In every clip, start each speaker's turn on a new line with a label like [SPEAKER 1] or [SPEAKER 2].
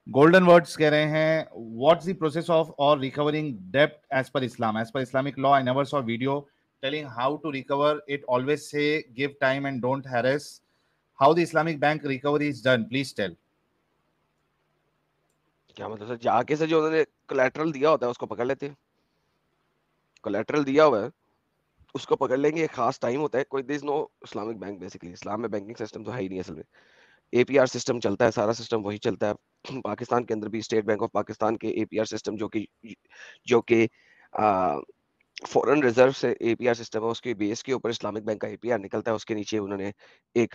[SPEAKER 1] Golden words کہہ رہے ہیں واٹس دی پروسیس آف اور recovering debit as per Islam. As per Islamic law, I never saw video telling how to recover it. Always say give time and don't harass. How the Islamic bank recovery is done, please tell.
[SPEAKER 2] کیا مطلب سر؟ جا کے سے جو انہوں نے collateral دیا ہوتا ہے اس کو پکڑ لیتے ہیں. کولیٹرل دیا ہوا ہے اس کو پکڑ لیں گے. ایک خاص ٹائم ہوتا ہے. کوئی دیر از نو اسلامک بینک. بیسیکلی اسلام میں بینکنگ سسٹم تو ہے ہی نہیں اصل میں. اے پی آر سسٹم چلتا ہے, سارا سسٹم وہی چلتا ہے. پاکستان کے اندر بھی اسٹیٹ بینک آف پاکستان کے اے پی آر سسٹم جو کہ فورن ریزرو سے اے پی آر سسٹم ہے, اس کے بیس کے اوپر اسلامک بینک کا اے پی آر نکلتا ہے. اس کے نیچے انہوں نے ایک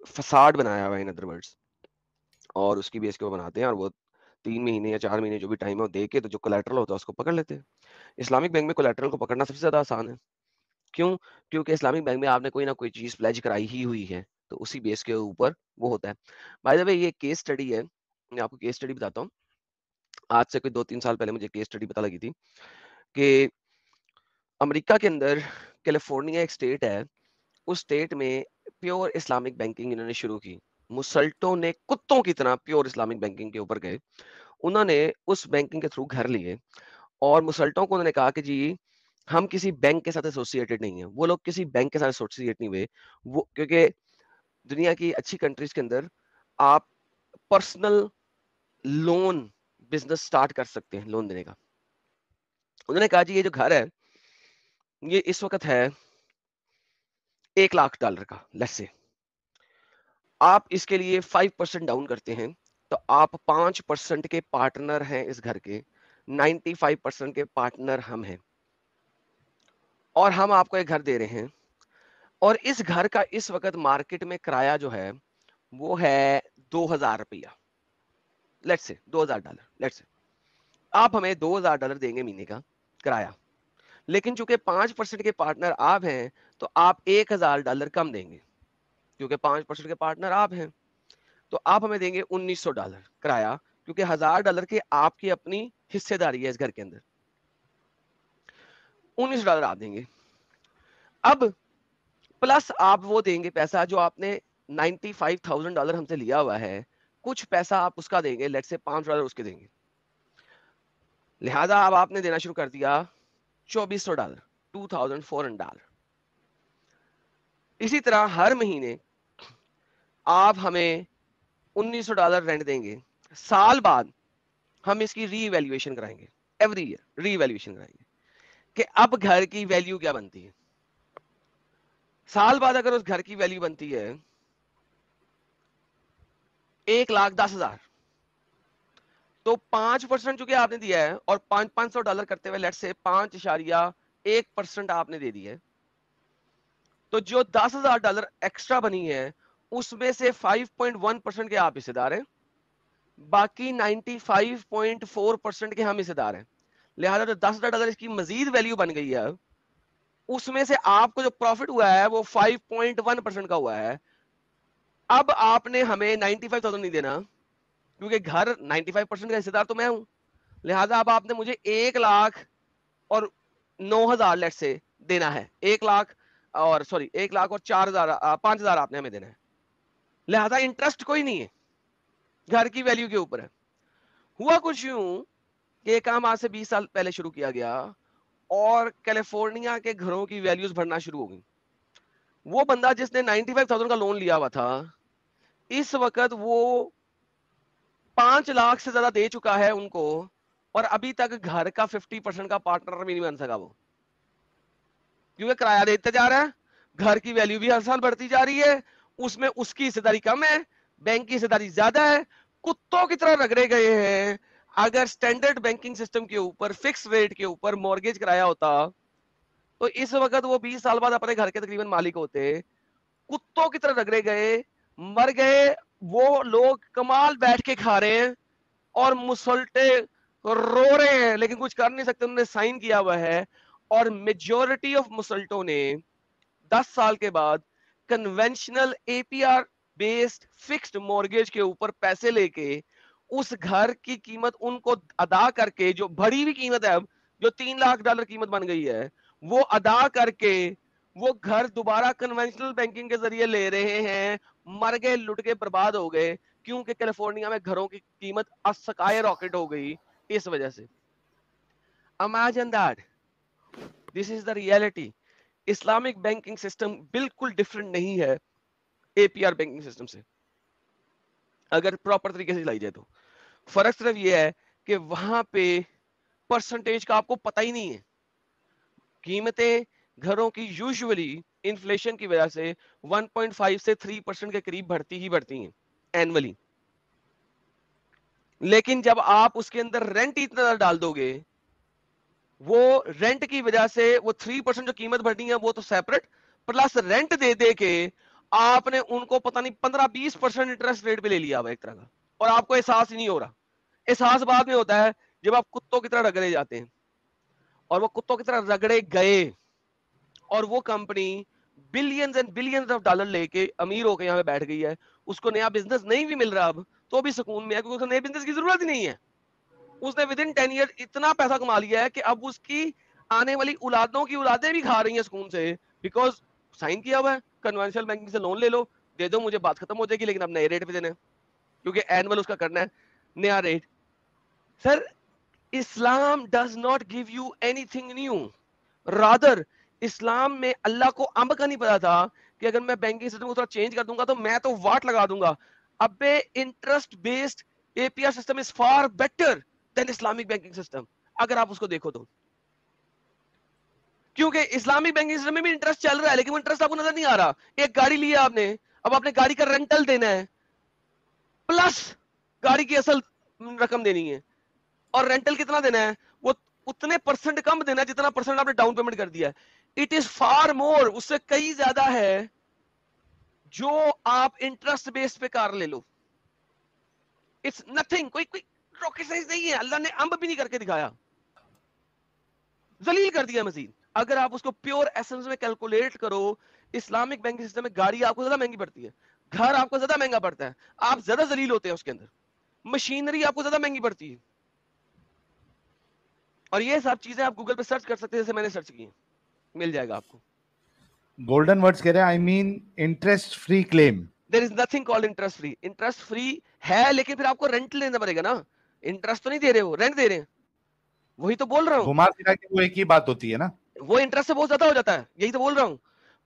[SPEAKER 2] فساد بنایا ہوا ہے ان ادر ورڈز, اور اس کی بیس کے اوپر بناتے ہیں, اور وہ 3 مہینے یا 4 مہینے جو بھی ٹائم ہے وہ دے کے تو جو کولیٹرل ہوتا ہے اس کو پکڑ لیتے ہیں. اسلامک بینک میں کولیٹرل کو پکڑنا سب سے زیادہ آسان ہے. کیوں؟ کیونکہ اسلامک بینک میں آپ نے کوئی نہ کوئی چیز پلیج کرائی ہی ہوئی ہے, تو اسی بیس کے اوپر وہ ہوتا ہے. بائی دا وے یہ کیس اسٹڈی ہے, میں آپ کو کیس اسٹڈی بتاتا ہوں. آج سے کوئی 2-3 سال پہلے مجھے کیس اسٹڈی پتہ لگی تھی کہ امریکہ کے اندر کیلیفورنیا ایک اسٹیٹ ہے, اس اسٹیٹ میں پیور اسلامک بینکنگ انہوں نے شروع کی. مسلطوں نے کتوں کی طرح پیور اسلامک بینکنگ کے اوپر گئے. انہوں نے اس بینکنگ کے تھرو گھر لیے, اور مسلطوں کو انہوں نے کہا کہ جی ہم کسی بینک کے ساتھ ایسوسیٹڈ نہیں ہیں. وہ لوگ کسی بینک کے ساتھ ایسوسیٹ نہیں ہوئے, وہ کیونکہ دنیا کی اچھی کنٹریز کے اندر آپ پرسنل لون بزنس سٹارٹ کر سکتے ہیں, لون دینے کا. انہوں نے کہا جی یہ جو گھر ہے یہ اس وقت ہے $1,00,000 کا, لیٹس سے آپ اس کے لیے 5% ڈاؤن کرتے ہیں, تو آپ 5% کے پارٹنر ہیں اس گھر کے, 95% کے پارٹنر ہم ہیں, اور ہم آپ کو ایک گھر دے رہے ہیں. اور اس گھر کا اس وقت مارکیٹ میں کرایہ جو ہے وہ ہے $2,000. Let's say $2,000. لیٹس سے آپ ہمیں $2,000 دیں گے مہینے کا کرایہ, لیکن چونکہ 5% کے پارٹنر آپ ہیں تو آپ $1,000 کم دیں گے, کیونکہ 5% کے پارٹنر آپ ہیں. تو آپ ہمیں دیں گے $1,900 کرایہ, کیونکہ $1,000 کی آپ کی اپنی حصے داری ہے اس گھر کے اندر. $1,900 آپ دیں گے. اب پلس آپ وہ دیں گے پیسہ جو آپ نے $95,000 ہم سے لیا ہوا ہے, کچھ پیسہ آپ اس کا دیں گے, لیٹ سے $500 اس کے دیں گے. لہذا اب آپ نے دینا شروع کر دیا $2,400, $2,400. اسی طرح ہر مہینے آپ ہمیں $1,900 رینٹ دیں گے. سال بعد ہم اس کی ری ایویلویشن کرائیں گے, ایوری ایئر ری ایویلویشن کرائیں گے کہ اب گھر کی ویلیو کیا بنتی ہے. سال بعد اگر اس گھر کی ویلیو بنتی ہے 1,10,000, تو 5% چونکہ آپ نے دیا ہے, اور $500 کرتے ہوئے لیٹ سے 5.1% آپ نے دے دی ہے, تو جو $10,000 ایکسٹرا بنی ہے اس میں سے 5.1% کے آپ حصے دار ہیں, باقی 95.4% کے ہم حصے دار ہیں. لہٰذا جو $10,000 اس کی مزید ویلیو بن گئی ہے, اس میں سے آپ کو جو پروفٹ ہوا ہے وہ 5.1% کا ہوا ہے. اب آپ نے ہمیں 95,000 نہیں دینا, کیونکہ گھر 95% کا حصے دار تو میں ہوں. لہٰذا اب آپ نے مجھے 1,09,000 لیٹ سے دینا ہے. 1,00,000 اور 5,000 آپ نے ہمیں دینا ہے. لہٰذا انٹرسٹ کوئی نہیں ہے, گھر کی ویلیو کے اوپر ہے. ہوا کچھ یوں کہ یہ کام آج سے 20 سال پہلے شروع کیا گیا, اور کیلیفورنیا کے گھروں کی ویلیوز بڑھنا شروع ہو گئی. وہ بندہ جس نے 95,000 کا لون لیا ہوا تھا, اس وقت وہ 5 لاکھ سے زیادہ دے چکا ہے ان کو, اور ابھی تک گھر کا 50% کا پارٹنر بھی نہیں بن سکا وہ, کیونکہ کرایہ دیتے جا رہا ہے, گھر کی ویلیو بھی ہر سال بڑھتی جا رہی ہے, اس میں اس کی حصے داری کم ہے, بینک کی حصے داری زیادہ ہے. کتوں کی طرح رگڑے گئے ہیں. اگر سٹینڈرڈ بینکنگ سسٹم کے اوپر فکس ریٹ کے اوپر مورگیج کرایا ہوتا تو اس وقت وہ 20 سال بعد اپنے گھر کے تقریباً مالک ہوتے. کتوں کی طرح رگڑے گئے, مر گئے. وہ لوگ کمال بیٹھ کے کھا رہے ہیں اور مسلطے رو رہے ہیں, لیکن کچھ کر نہیں سکتے, انہوں نے سائن کیا ہوا ہے. اور میجورٹی آف مسلطوں نے 10 سال کے بعد conventional A P R based fixed mortgage کے اوپر پیسے لے کے اس گھر کی قیمت ان کو ادا کر کے, جو بڑی ہوئی قیمت ہے اب جو $3,00,000 قیمت بن گئی ہے, وہ ادا کر کے وہ گھر دوبارہ کنونشنل بینکنگ کے ذریعے لے رہے ہیں. مر گئے, لٹ کے برباد ہو گئے. کیونکہ کیلیفورنیا میں گھروں کی قیمت اسکائی راکٹ ہو گئی اس وجہ سے. Imagine that. This is the reality. Islamic banking system بالکل ڈفرنٹ نہیں ہے اے پی آر بینکنگ سسٹم سے اگر پراپر طریقے سے لائی جائے تو. فرق صرف یہ ہے کہ وہاں پہ پرسنٹیج کا آپ کو پتہ ہی نہیں ہے. قیمتیں گھروں کی یوزولی انفلیشن کی وجہ سے 1.5 سے 3% کے قریب بڑھتی ہی بڑھتی ہیں اینولی. لیکن جب آپ اس کے اندر رینٹ اتنا ڈال دو گے, وہ رینٹ کی وجہ سے وہ 3% جو قیمت بڑھنی ہے وہ تو سیپریٹ, پلس رینٹ دے دے کے آپ نے ان کو پتہ نہیں 15-20% انٹرسٹ ریٹ پہ لے لیا ہوا ایک طرح کا, اور آپ کو احساس ہی نہیں ہو رہا. احساس بعد میں ہوتا ہے جب آپ کتوں کی طرح رگڑے جاتے ہیں, اور وہ کتوں کی طرح رگڑے گئے اور وہ company billions and billions of dollar لے کے امیر ہو کے یہاں پہ بیٹھ گئی ہے. اس کو نیا بزنس نہیں بھی مل رہا اب تو بھی سکون میں ہے, کیونکہ اس کو نئے بزنس کی ضرورت ہی نہیں ہے. اس نے ود ان 10 ایئر اتنا پیسہ کما لیا ہے کہ اب اس کی آنے والی اولادوں کی اولادیں بھی کھا رہی ہیں سکون سے, بیکاز سائن کیا ہوا ہے کنونشنل بینکنگ سے, لون لے لو دے دو مجھے, بات ختم ہو جائے گی, لیکن اب نئے ریٹ پہ دینا ہے کیونکہ اینول اس کا کرنا ہے نیا rate. Sir Islam does not give you anything new, rather Islam میں اللہ کو امب کا نہیں پتا تھا کہ اگر میں بینکنگ سسٹم کو تھوڑا چینج کر دوں گا تو میں تو واٹ لگا دوں گا. اب interest based a P are system is for better than Islamic banking system اگر آپ اس کو دیکھو تو, کیونکہ اسلامک بینکنگ سسٹم میں بھی انٹرسٹ چل رہا ہے لیکن وہ انٹرسٹ آپ کو نظر نہیں آ رہا. ایک گاڑی لی ہے آپ نے, اب آپ نے گاڑی کا رینٹل دینا ہے پلس گاڑی کی اصل رقم دینی ہے, اور رینٹل کتنا دینا ہے وہ اتنے پرسنٹ کم دینا ہے جتنا پرسنٹ آپ نے ڈاؤن پیمنٹ کر دیا ہے. اٹ از فار مور, اس سے کئی زیادہ ہے جو آپ انٹرسٹ بیس پہ کار لے لو. اٹس نتھنگ, کوئی راکٹ سائنس نہیں ہے, اللہ نے امب بھی نہیں کر کے دکھایا, ذلیل کر دیا مزید. اگر آپ اس کو پیور ایسنس میں کیلکولیٹ کرو, اسلامک بینکنگ سسٹم میں گاڑی آپ کو زیادہ مہنگی پڑتی ہے, گھر آپ کو زیادہ مہنگا پڑتا ہے, آپ زیادہ ذلیل ہوتے ہیں اس کے اندر, مشینری آپ کو زیادہ مہنگی پڑتی ہے. اور یہ سب چیزیں آپ گوگل پہ سرچ کر سکتے ہیں, جیسے میں نے سرچ کی ہیں, مل جائے گا آپ کو.
[SPEAKER 1] گولڈن ورڈز کہہ رہے ہیں, I mean interest free claim.
[SPEAKER 2] There is nothing called interest free. Interest free ہے لیکن پھر آپ کو رینٹ لینا پڑے گا نا, انٹرسٹ تو نہیں دے رہے ہو, رینٹ دے رہے ہیں, وہی تو بول رہا ہوں.
[SPEAKER 1] گھما پھرا کے وہ ایک ہی بات ہوتی ہے نا,
[SPEAKER 2] وہ انٹرسٹ سے بہت زیادہ ہو جاتا ہے, یہی تو بول رہا ہوں,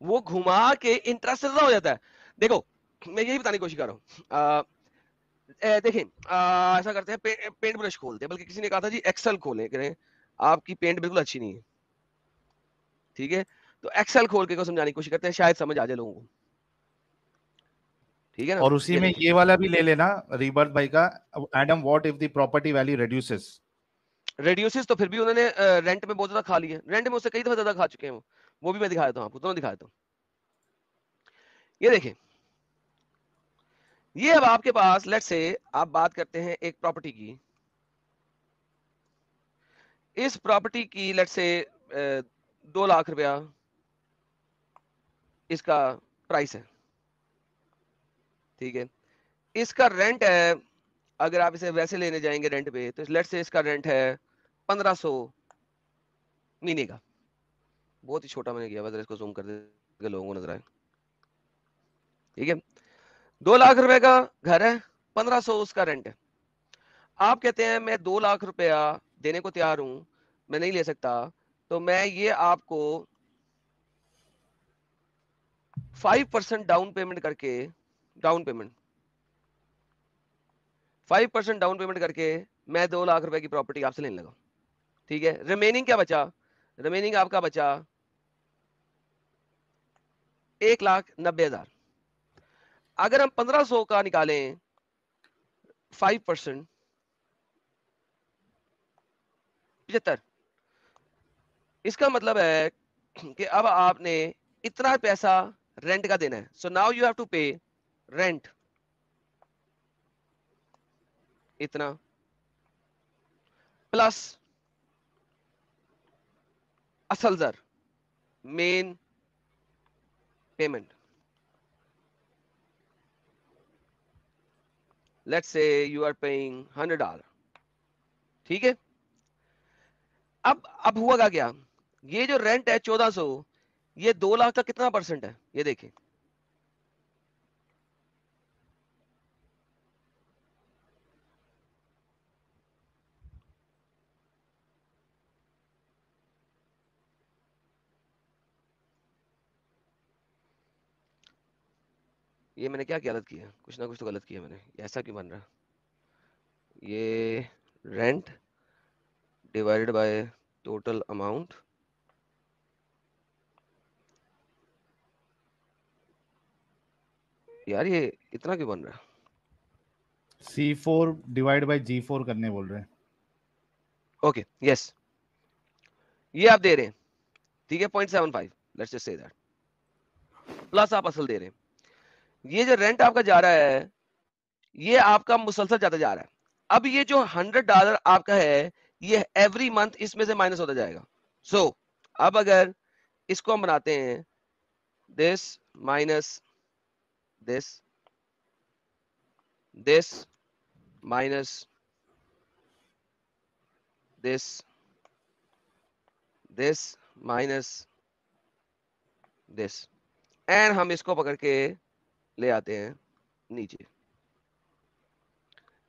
[SPEAKER 2] وہ گھما کے انٹرسٹ سے زیادہ ہو جاتا ہے. دیکھو میں یہی بتانے کی کوشش کر رہا ہوں. دیکھیں ایسا کرتے ہیں, پینٹ برش کھولتے ہیں, بلکہ کسی نے کہا تھا جی ایکسل کھولیں کریں, آپ کی پینٹ بالکل اچھی نہیں ہے, ٹھیک ہے, تو ایکسل کھول کے کو سمجھانے کی کوشش کرتے ہیں, شاید سمجھ آ جائے لوگوں کو, ٹھیک ہے نا.
[SPEAKER 1] اور اسی میں یہ والا بھی لے لینا ریبرت بھائی کا, Adam what if the property value reduces.
[SPEAKER 2] Reduces تو پھر بھی انہوں نے رینٹ میں بہت زیادہ کھا لیا, رینٹ میں اس سے کئی دفعہ زیادہ کھا چکے ہیں وہ بھی میں دکھا دیتا ہوں آپ کو, دونوں دکھا دیتا ہوں. یہ دیکھیں, یہ اب آپ کے پاس لیٹ سے آپ بات کرتے ہیں ایک پراپرٹی کی, اس پراپرٹی کی لیٹ سے 2 لاکھ روپیہ اس کا پرائس ہے, ٹھیک ہے, اس کا رینٹ ہے, اگر آپ اسے ویسے لینے جائیں گے رینٹ پہ تو لیٹ سے اس کا رینٹ ہے 1500 مہینے کا. بہت ہی چھوٹا میں نے کیا, اس کو زوم کر دے لوگوں کو نظر آئے, ٹھیک ہے. 2 لاکھ روپے کا گھر ہے, 1500 اس کا رینٹ ہے. آپ کہتے ہیں میں 2 لاکھ روپیہ دینے کو تیار ہوں, میں نہیں لے سکتا, تو میں یہ آپ کو 5% ڈاؤن پیمنٹ کر کے, ڈاؤن پیمنٹ 5% ڈاؤن پیمنٹ کر کے میں 2 لاکھ روپے کی پراپرٹی آپ سے لینے لگا, ٹھیک ہے. ریمیننگ کیا بچا, ریمیننگ آپ کا بچا 1,90,000. اگر ہم 1500 کا نکالیں 5%, 75, اس کا مطلب ہے کہ اب آپ نے اتنا پیسہ رینٹ کا دینا ہے. So now you have to pay rent اتنا پلس اصل زر مین payment. Let's say you are paying $100, ٹھیک ہے. اب ہوا کیا, یہ جو رینٹ ہے 1400, یہ 2 لاکھ کا کتنا پرسنٹ ہے, یہ دیکھیں یہ میں نے کیا غلط کیا؟ کچھ نہ کچھ تو غلط کیا میں نے. ایسا کیوں بن رہا؟ یہ rent divided by total amount. یار یہ اتنا کیوں بن رہا ہے؟
[SPEAKER 1] C4 ڈیوائڈ بائی G4 کرنے بول رہے ہیں.
[SPEAKER 2] اوکے یس یہ آپ دے رہے ہیں ٹھیک ہے 0.75 let's just say that plus آپ اصل دے رہے ہیں. یہ جو رینٹ آپ کا جا رہا ہے یہ آپ کا مسلسل جاتا جا رہا ہے. اب یہ جو $100 آپ کا ہے یہ ایوری منتھ اس میں سے مائنس ہوتا جائے گا. سو اب اگر اس کو ہم بناتے ہیں دس مائنس دس دس مائنس دس دس مائنس دس اینڈ ہم اس کو پکڑ کے لے آتے ہیں نیچے.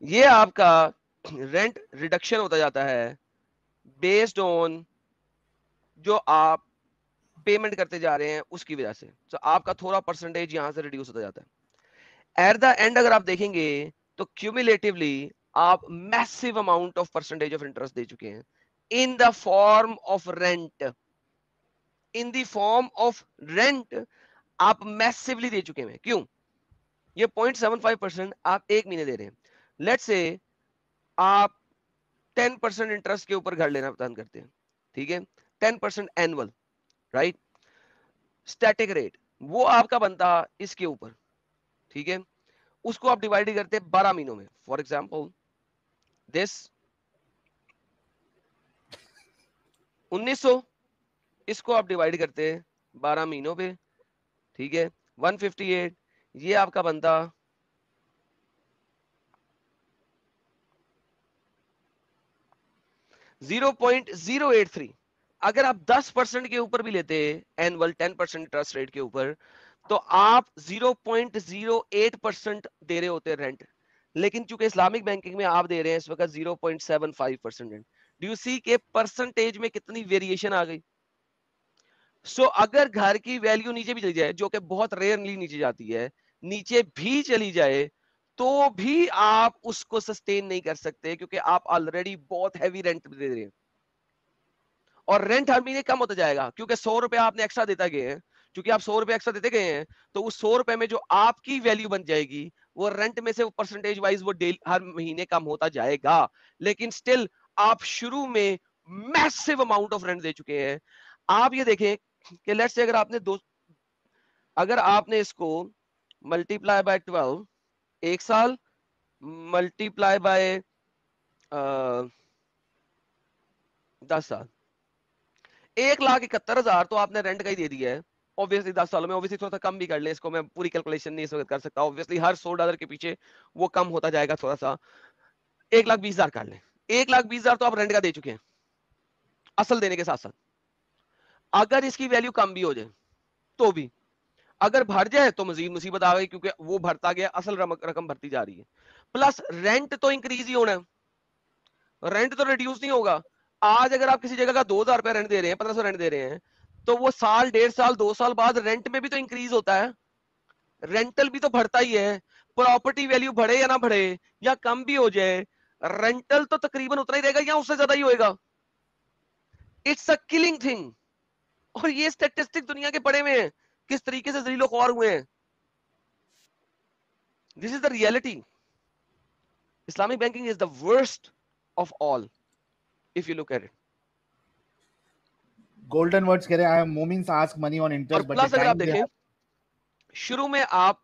[SPEAKER 2] یہ آپ کا رینٹ ریڈکشن ہوتا جاتا ہے بیسڈ آن جو آپ پیمنٹ کرتے جا رہے ہیں اس کی وجہ سے. تو آپ کا تھوڑا پرسنٹیج یہاں سے ریڈیوس ہوتا جاتا ہے. ایٹ دا اینڈ اگر آپ دیکھیں گے تو کیومولیٹولی آپ massive amount of percentage of interest دے چکے ہیں in the form of rent. In the form of rent آپ میسولی دے چکے ہیں. کیوں؟ یہ 0.75% آپ ایک مہینے دے رہے ہیں. لیٹ سے آپ 10% انٹرسٹ کے اوپر گھر لینا پسند کرتے ہیں ٹھیک ہے 10% اینول رائٹ اسٹیٹک ریٹ وہ آپ کا بنتا اس کے اوپر ٹھیک ہے. اس کو آپ ڈیوائڈ کرتے 12 مہینوں میں. فار ایگزامپل دس 1900 اس کو آپ ڈیوائڈ کرتے 12 مہینوں پہ ٹھیک ہے 158 یہ آپ کا بنتا 0.083. اگر آپ 10% کے اوپر بھی لیتے اینول 10% انٹرسٹ ریٹ کے اوپر تو آپ 0.08% دے رہے ہوتے رینٹ. لیکن چونکہ اسلامک بینکنگ میں آپ دے رہے ہیں اس وقت 0.75%. ڈو یو سی کہ پرسنٹیج میں کتنی ویریشن آ گئی. سو اگر گھر کی ویلیو نیچے بھی چلی جائے جو کہ بہت ریئرلی نیچے جاتی ہے نیچے بھی چلی جائے تو بھی آپ اس کو سسٹین نہیں کر سکتے کیونکہ آپ آلریڈی بہت ہیوی رینٹ دے رہے ہیں اور رینٹ ہر مہینے کم ہوتا جائے گا کیونکہ 100 روپے آپ نے ایکسٹرا دیتا گئے ہیں. چونکہ آپ 100 روپے ایکسٹرا دیتے گئے ہیں تو اس 100 روپے میں جو آپ کی ویلیو بن جائے گی وہ رینٹ میں سے پرسنٹیج وائز وہ ہر مہینے کم ہوتا جائے گا. لیکن سٹل آپ شروع میں میسو اماؤنٹ آف رینٹ دے چکے ہیں. آپ یہ دیکھیں کہ لیٹس سے اگر آپ نے اس کو ملٹی پلائی بائی 12 ایک سال ملٹی پلائی بائی 10 سال 1,71,000 تو آپ نے رینٹ کا ہی دے دیا ہے. obviously 10 سالوں میں obviously تھوڑا سا کم بھی کر لیں اس کو میں پوری کیلکولیشن نہیں اس وقت کر سکتا. obviously ہر $100 کے پیچھے وہ کم ہوتا جائے گا تھوڑا سا 1,20,000 کر لیں 1,20,000 تو آپ رینٹ کا دے چکے ہیں اصل دینے کے ساتھ ساتھ. اگر اس کی ویلیو کم بھی ہو جائے تو بھی اگر بھر جائے تو مزید مصیبت آ گئی کیونکہ وہ بھرتا گیا اصل رقم بھرتی جا رہی ہے. پلس رینٹ تو انکریز ہی ہونا ہے رینٹ تو ریڈیوس نہیں ہوگا. آج اگر آپ کسی جگہ کا 2,000 روپے رینٹ دے رہے ہیں 1,500 رینٹ دے رہے ہیں تو وہ سال 1.5 سال 2 سال بعد رینٹ میں بھی تو انکریز ہوتا ہے. رینٹل بھی تو بڑھتا ہی ہے. پراپرٹی ویلیو بڑھے یا نہ بڑھے یا کم بھی ہو جائے رینٹل تو تقریباً اتنا ہی رہے گا یا اس سے زیادہ ہی ہوئے گا. It's a killing thing. اور یہ اسٹیٹسٹک دنیا کے پڑے ہوئے ہیں کس طریقے سے ذلیل و خوار ہوئے ہیں. This is the reality. Islamic banking is the worst of all if you look at it.
[SPEAKER 1] Golden words keh rahe hain Momins ask money on
[SPEAKER 2] اور
[SPEAKER 1] interest but the
[SPEAKER 2] پلس اگر آپ
[SPEAKER 1] time they
[SPEAKER 2] دیکھیں
[SPEAKER 1] have
[SPEAKER 2] شروع میں آپ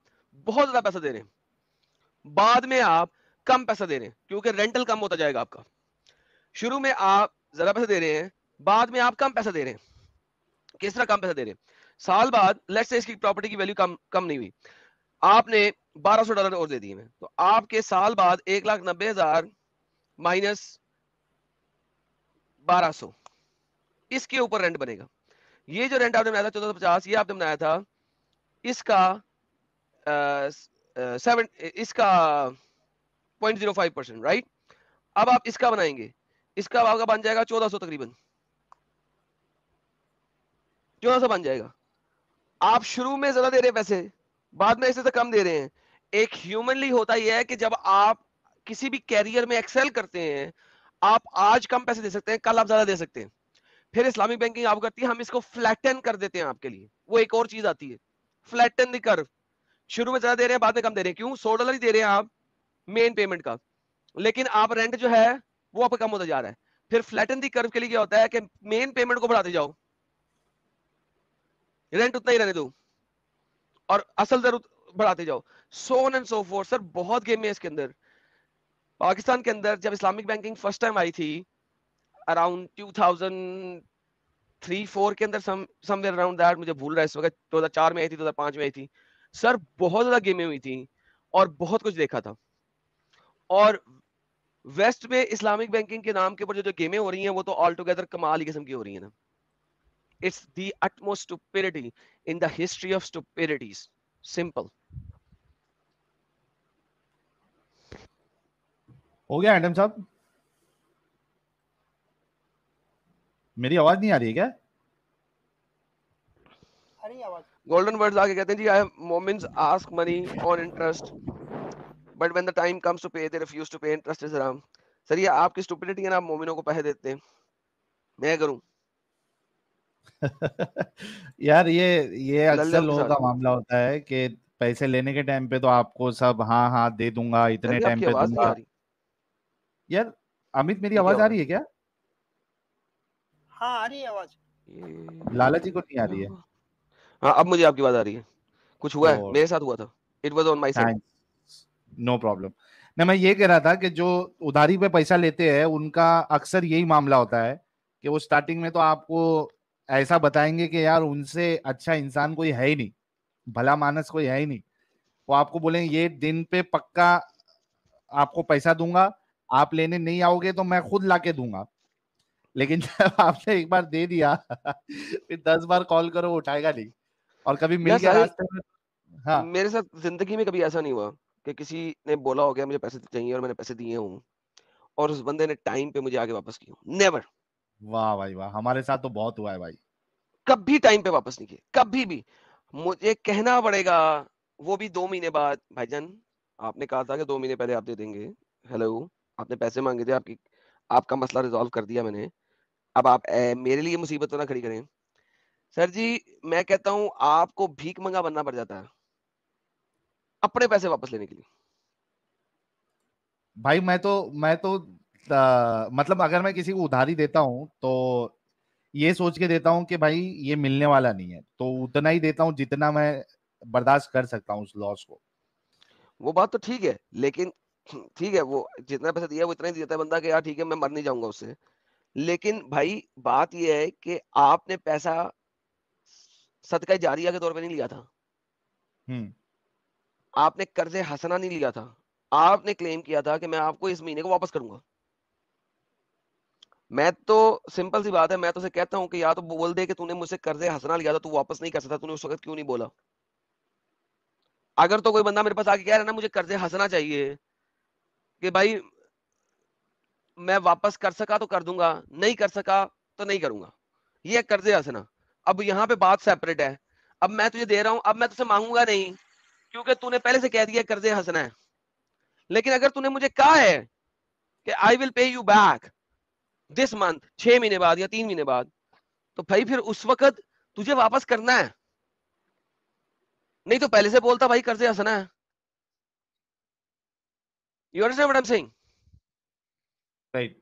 [SPEAKER 2] بہت زیادہ پیسہ دے رہے ہیں بعد میں آپ کم پیسہ دے رہے ہیں کیونکہ رینٹل کم ہوتا جائے گا آپ کا. شروع میں آپ زیادہ پیسہ دے رہے ہیں بعد میں آپ کم پیسہ دے رہے ہیں. کس طرح کم پیسہ دے رہے ہیں؟ سال بعد لیٹس سے اس کی پراپرٹی کی ویلیو کم نہیں ہوئی آپ نے $1,200 اور دے دیے ہیں تو آپ کے سال بعد 1,90,000 مائنس 1,200 اس کے اوپر رینٹ بنے گا. یہ جو رینٹ آپ نے بنایا تھا 1450 یہ آپ نے بنایا تھا اس کا اس کا 0.05% رائٹ. اب آپ اس کا بنائیں گے اس کا آپ کا بن جائے گا 1,400 تقریباً 1,400 بن جائے گا. آپ شروع میں زیادہ دے رہے پیسے بعد میں اسے سے کم دے رہے ہیں. ایک ہیومنلی ہوتا یہ ہے کہ جب آپ کسی بھی کیریئر میں ایکسل کرتے ہیں, آپ آج کم پیسے دے سکتے ہیں, کل آپ زیادہ دے سکتے ہیں. پھر اسلامک بینکنگ آپ کرتی ہے, ہم اس کو فلیٹن کر دیتے ہیں آپ کے لیے. وہ ایک اور چیز آتی ہے, فلیٹن دی کرو. شروع میں زیادہ دے رہے ہیں, بعد میں کم دے رہے ہیں. کیوں؟ $100 ہی دے رہے ہیں آپ مین پیمنٹ کا, لیکن آپ رینٹ جو ہے وہ آپ کم ہوتا جا رہا ہے. پھر فلیٹن دی کرو کے لیے کیا ہوتا ہے کہ مین پیمنٹ کو بڑھاتے جاؤ, رینٹ اتنا ہی رہنے دو, اور اصل ضرورت بڑھاتے جاؤ. سو آن اینڈ سو فورتھ. سر بہت گیم ہے اس کے اندر. پاکستان کے اندر جب Islamic banking first time I تھی اراؤنڈ 2003-4 کے اندر, سم ویئر اراؤنڈ دیٹ, مجھے بھول رہا ہے اس وقت, 2004 میں آئی تھی, 2005 میں آئی تھی. سر بہت زیادہ گیمیں ہوئی تھیں اور بہت کچھ دیکھا تھا. اور ویسٹ میں اسلامک بینکنگ کے نام کے اوپر جو گیمیں ہو رہی ہیں وہ تو آل ٹوگیدر کمال قسم کی ہو رہی ہیں نا. It's the utmost stupidity in the history of stupidities. Simple.
[SPEAKER 1] ہو گیا ایڈم صاحب؟ میری آواز نہیں آ رہی ہے کیا؟
[SPEAKER 2] Golden words آگے کہتے ہیں جی, moments ask money on interest, but when the time comes to pay, they refuse to pay. Interest is haram. سر یہ آپ کی stupidity ہے نا, آپ مومنوں کو پیسے دیتے ہیں. میں کروں
[SPEAKER 1] یار یہ اکثر
[SPEAKER 2] للوں کے
[SPEAKER 1] لوگوں
[SPEAKER 2] ساتھ.
[SPEAKER 1] کا معاملہ ہوتا ہے کہ پیسے لینے کے ٹائم پہ تو آپ کو سب ہاں ہاں دے دوں گا,
[SPEAKER 2] سر
[SPEAKER 1] اتنے
[SPEAKER 2] جی آپ
[SPEAKER 1] ٹائم
[SPEAKER 2] کی
[SPEAKER 1] پہ
[SPEAKER 2] آواز
[SPEAKER 1] دوں
[SPEAKER 2] نہیں
[SPEAKER 1] گا.
[SPEAKER 2] آ رہی,
[SPEAKER 1] یار امیت میری
[SPEAKER 2] یہ کیا
[SPEAKER 1] آواز
[SPEAKER 2] ہو
[SPEAKER 1] آ
[SPEAKER 2] رہا
[SPEAKER 1] رہی ہے کیا؟
[SPEAKER 3] ہاں آ رہی ہے آواز.
[SPEAKER 2] ہے؟
[SPEAKER 1] لالا جی کو نہیں آ
[SPEAKER 2] کیا
[SPEAKER 1] رہی ہے؟
[SPEAKER 2] ہوا؟ ہاں اب مجھے آپ کی آواز آ رہی ہے. کچھ ہوا ہے,
[SPEAKER 1] او
[SPEAKER 2] میرے ساتھ ہوا تھا. It was on my side.
[SPEAKER 1] No problem. نہ میں یہ کہہ رہا تھا کہ جو ادھاری پہ پیسہ لیتے ہیں ان کا اکثر یہی معاملہ ہوتا ہے کہ وہ سٹارٹنگ میں تو آپ کو ایسا بتائیں گے کہ یار ان سے اچھا انسان کوئی ہے ہی نہیں, بھلا مانس کوئی ہے ہی نہیں. وہ آپ کو بولیں یہ دن پہ پکا آپ کو پیسہ دوں گا, آپ لینے نہیں آؤ گے تو میں خود لا کے دوں گا. لیکن جب آپ نے ایک بار دے دیا پھر 10 بار کال کرو اٹھائے گا نہیں, اور کبھی مل
[SPEAKER 2] یا
[SPEAKER 1] کے
[SPEAKER 2] ساحل,
[SPEAKER 1] راستے میں. ہاں
[SPEAKER 2] میرے ساتھ زندگی میں کبھی ایسا نہیں ہوا کہ کسی نے بولا ہو گیا مجھے پیسے چاہیے اور میں نے پیسے دیے ہوں اور اس بندے نے ٹائم پہ مجھے آگے واپس کیے. نیور.
[SPEAKER 1] واہ بھائی واہ, ہمارے ساتھ تو بہت ہوا ہے بھائی.
[SPEAKER 2] کبھی ٹائم پہ واپس نہیں کیے, کبھی بھی. مجھے کہنا پڑے گا, وہ بھی 2 مہینے بعد, بھائی جان آپ نے کہا تھا کہ 2 مہینے پہلے آپ دے دیں گے. ہیلو, آپ نے پیسے مانگے تھے, آپ کا مسئلہ ریزالو کر دیا میں نے, اب آپ میرے لیے مصیبت نہ کھڑی کریں. سر جی میں کہتا ہوں آپ کو بھیک منگا بننا پڑ جاتا ہے اپنے پیسے واپس لینے کے لیے.
[SPEAKER 1] بھائی میں تو مطلب اگر میں کسی کو ادھاری دیتا ہوں تو یہ سوچ کے دیتا ہوں کہ بھائی یہ ملنے والا نہیں ہے, تو اتنا ہی دیتا ہوں جتنا میں برداشت کر سکتا ہوں اس لاس کو.
[SPEAKER 2] وہ بات تو ٹھیک ہے, لیکن ٹھیک ہے وہ جتنا پیسہ دیا وہ اتنا ہی دیتا ہے بندہ کہ یار ٹھیک ہے میں مر نہیں جاؤں گا اس سے. لیکن بھائی بات یہ ہے کہ آپ نے پیسہ صدقہ جاریہ کے طور پہ نہیں لیا تھا, آپ نے قرض حسنہ نہیں لیا تھا, آپ نے کلیم کیا تھا کہ میں آپ کو اس مہینے کو واپس کروں گا. میں تو سمپل سی بات ہے, میں تو اسے کہتا ہوں کہ یا تو بول دے کہ تو نے مجھ سے قرض حسنہ لیا تھا, تو واپس نہیں کر سکتا, تو نے اس وقت کیوں نہیں بولا. اگر تو کوئی بندہ میرے پاس آ کے کہہ رہا ہے نا مجھے قرض حسنہ چاہیے کہ بھائی میں واپس کر سکا تو کر دوں گا, نہیں کر سکا تو نہیں کروں گا, یہ قرض حسنہ. اب یہاں پہ بات سیپریٹ ہے. اب میں تجھے دے رہا ہوں, اب میں تجھے مانگوں گا نہیں کیونکہ تو نے پہلے سے کہہ دیا قرض حسنہ ہے. لیکن اگر تو نے مجھے کہا ہے کہ آئی ول پے یو بیک دس منتھ, 6 مہینے بعد یا 3 مہینے بعد, تو بھائی پھر اس وقت تجھے واپس کرنا ہے, نہیں تو پہلے سے بولتا بھائی قرض حسنہ ہے. You understand what I'm saying?
[SPEAKER 1] Right.